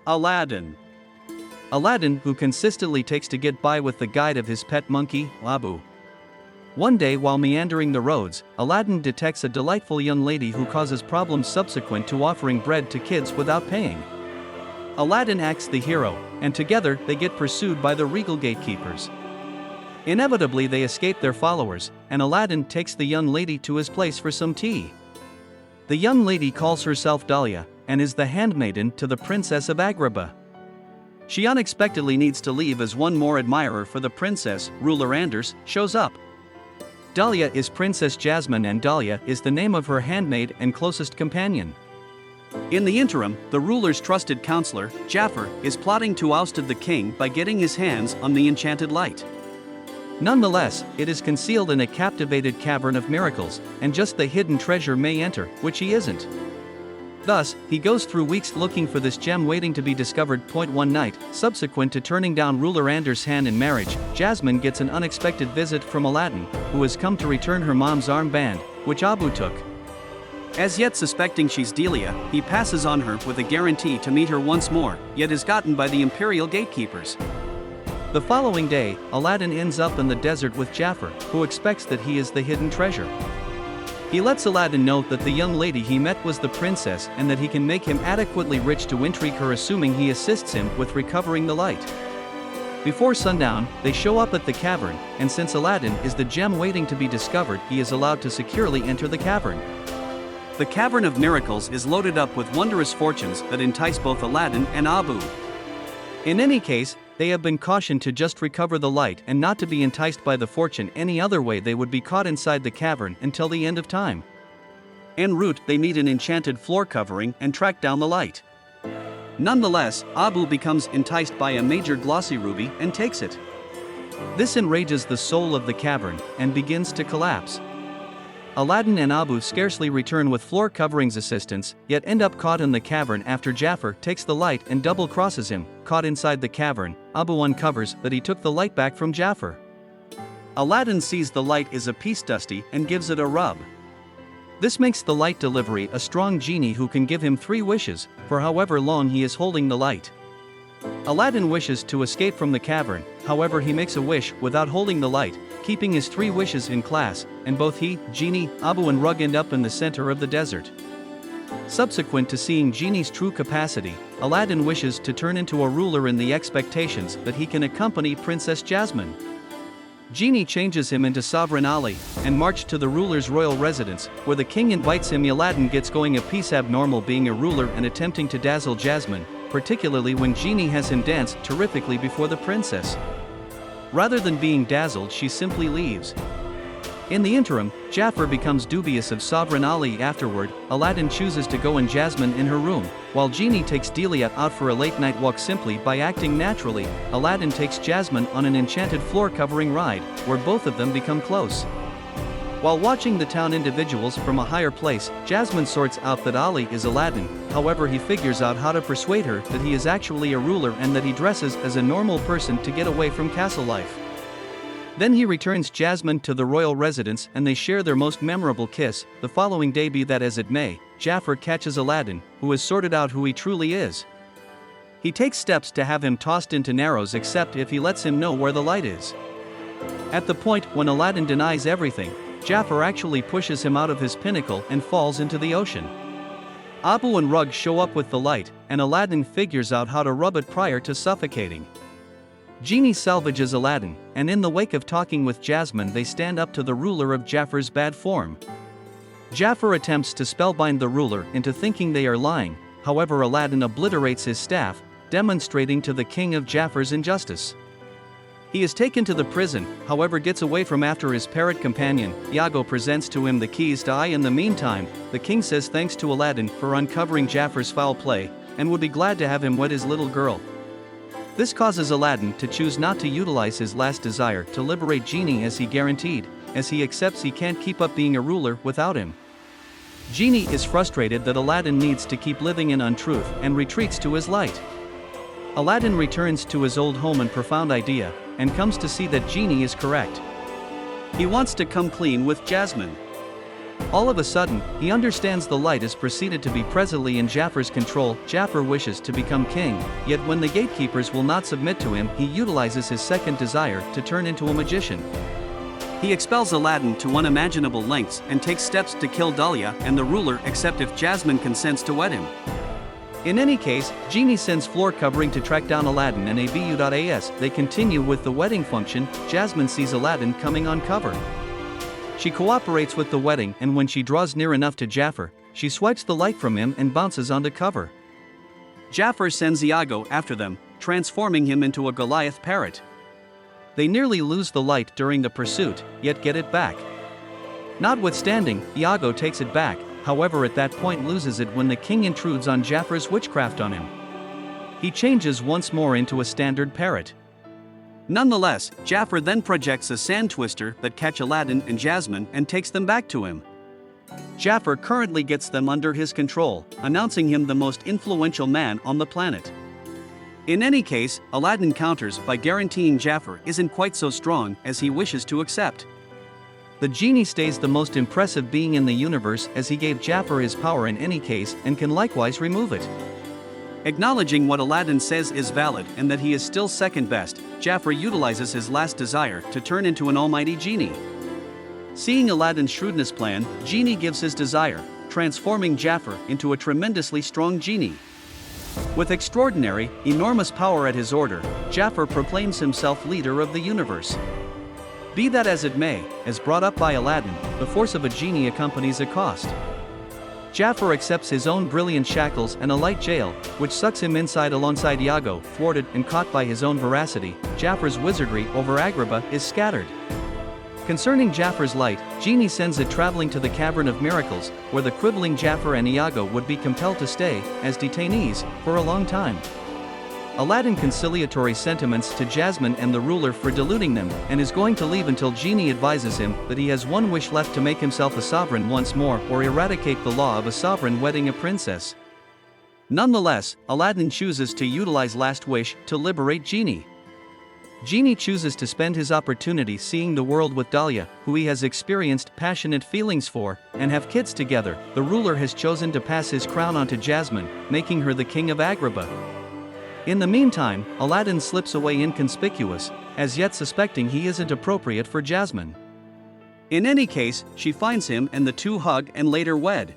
Aladdin. Aladdin, who consistently takes to get by with the guide of his pet monkey, Abu. One day while meandering the roads, Aladdin detects a delightful young lady who causes problems subsequent to offering bread to kids without paying. Aladdin acts the hero, and together they get pursued by the regal gatekeepers. Inevitably they escape their followers, and Aladdin takes the young lady to his place for some tea. The young lady calls herself Dahlia, and is the handmaiden to the Princess of Agrabah. She unexpectedly needs to leave as one more admirer for the princess, ruler Anders, shows up. Dahlia is Princess Jasmine and Dahlia is the name of her handmaid and closest companion. In the interim, the ruler's trusted counselor, Jafar, is plotting to oust the king by getting his hands on the enchanted light. Nonetheless, it is concealed in a captivated cavern of miracles, and just the hidden treasure may enter, which he isn't. Thus, he goes through weeks looking for this gem waiting to be discovered. One night, subsequent to turning down ruler Anders' hand in marriage, Jasmine gets an unexpected visit from Aladdin, who has come to return her mom's armband, which Abu took. As yet suspecting she's Delia, he passes on her with a guarantee to meet her once more, yet is gotten by the imperial gatekeepers. The following day, Aladdin ends up in the desert with Jafar, who expects that he is the hidden treasure. He lets Aladdin know that the young lady he met was the princess and that he can make him adequately rich to intrigue her, assuming he assists him with recovering the light. Before sundown, they show up at the cavern, and since Aladdin is the gem waiting to be discovered, he is allowed to securely enter the cavern. The Cavern of Miracles is loaded up with wondrous fortunes that entice both Aladdin and Abu. In any case, they have been cautioned to just recover the light and not to be enticed by the fortune any other way. They would be caught inside the cavern until the end of time. En route, they meet an enchanted floor covering and track down the light. Nonetheless, Abu becomes enticed by a major glossy ruby and takes it. This enrages the soul of the cavern and begins to collapse. Aladdin and Abu scarcely return with floor covering's assistance, yet end up caught in the cavern after Jafar takes the light and double crosses him. Caught inside the cavern, Abu uncovers that he took the light back from Jafar. Aladdin sees the light is a piece dusty and gives it a rub. This makes the light delivery a strong genie who can give him 3 wishes, for however long he is holding the light. Aladdin wishes to escape from the cavern, however he makes a wish without holding the light, keeping his 3 wishes in class, and both he, Genie, Abu and Rug end up in the center of the desert. Subsequent to seeing Genie's true capacity, Aladdin wishes to turn into a ruler in the expectations that he can accompany Princess Jasmine. Genie changes him into Sovereign Ali, and march to the ruler's royal residence, where the king invites him. Aladdin gets going a piece abnormal being a ruler and attempting to dazzle Jasmine, particularly when Genie has him dance terrifically before the princess. Rather than being dazzled, she simply leaves. In the interim, Jafar becomes dubious of Sovereign Ali. Afterward, Aladdin chooses to go in Jasmine in her room, while Genie takes Delia out for a late night walk. Simply by acting naturally, Aladdin takes Jasmine on an enchanted floor covering ride, where both of them become close. While watching the town individuals from a higher place, Jasmine sorts out that Ali is Aladdin, however he figures out how to persuade her that he is actually a ruler and that he dresses as a normal person to get away from castle life. Then he returns Jasmine to the royal residence and they share their most memorable kiss. The following day, be that as it may, Jafar catches Aladdin, who has sorted out who he truly is. He takes steps to have him tossed into Narrows, except if he lets him know where the light is. At the point when Aladdin denies everything, Jafar actually pushes him out of his pinnacle and falls into the ocean. Abu and Rug show up with the light, and Aladdin figures out how to rub it prior to suffocating. Genie salvages Aladdin, and in the wake of talking with Jasmine they stand up to the ruler of Jafar's bad form. Jafar attempts to spellbind the ruler into thinking they are lying, however Aladdin obliterates his staff, demonstrating to the king of Jafar's injustice. He is taken to the prison, however gets away from after his parrot companion, Iago, presents to him the keys to I. In the meantime, the king says thanks to Aladdin for uncovering Jafar's foul play, and would be glad to have him wed his little girl. This causes Aladdin to choose not to utilize his last desire to liberate Genie as he guaranteed, as he accepts he can't keep up being a ruler without him. Genie is frustrated that Aladdin needs to keep living in untruth and retreats to his light. Aladdin returns to his old home in profound idea, and comes to see that Genie is correct. He wants to come clean with Jasmine. All of a sudden, he understands the light is proceeded to be presently in Jafar's control. Jafar wishes to become king, yet when the gatekeepers will not submit to him, he utilizes his second desire to turn into a magician. He expels Aladdin to unimaginable lengths and takes steps to kill Dahlia and the ruler except if Jasmine consents to wed him. In any case, Genie sends floor covering to track down Aladdin and abu.as. They continue with the wedding function. Jasmine sees Aladdin coming on cover. She cooperates with the wedding, and when she draws near enough to Jafar, she swipes the light from him and bounces onto cover. Jafar sends Iago after them, transforming him into a Goliath parrot. They nearly lose the light during the pursuit, yet get it back. Notwithstanding, Iago takes it back, however at that point loses it when the king intrudes on Jafar's witchcraft on him. He changes once more into a standard parrot. Nonetheless, Jafar then projects a sand twister that catch Aladdin and Jasmine and takes them back to him. Jafar currently gets them under his control, announcing him the most influential man on the planet. In any case, Aladdin counters by guaranteeing Jafar isn't quite so strong as he wishes to accept. The genie stays the most impressive being in the universe as he gave Jafar his power in any case and can likewise remove it. Acknowledging what Aladdin says is valid and that he is still second best, Jafar utilizes his last desire to turn into an almighty genie. Seeing Aladdin's shrewdness plan, Genie gives his desire, transforming Jafar into a tremendously strong genie. With extraordinary, enormous power at his order, Jafar proclaims himself leader of the universe. Be that as it may, as brought up by Aladdin, the force of a genie accompanies a cost. Jafar accepts his own brilliant shackles and a light jail, which sucks him inside alongside Iago. Thwarted and caught by his own veracity, Jafar's wizardry over Agrabah is scattered. Concerning Jafar's light, Genie sends it traveling to the Cavern of Miracles, where the quibbling Jafar and Iago would be compelled to stay, as detainees, for a long time. Aladdin conciliatory sentiments to Jasmine and the ruler for deluding them, and is going to leave until Genie advises him that he has one wish left to make himself a sovereign once more or eradicate the law of a sovereign wedding a princess. Nonetheless, Aladdin chooses to utilize last wish to liberate Genie. Genie chooses to spend his opportunity seeing the world with Dahlia, who he has experienced passionate feelings for, and have kids together. The ruler has chosen to pass his crown onto Jasmine, making her the king of Agrabah. In the meantime, Aladdin slips away inconspicuous, as yet suspecting he isn't appropriate for Jasmine. In any case, she finds him and the two hug and later wed.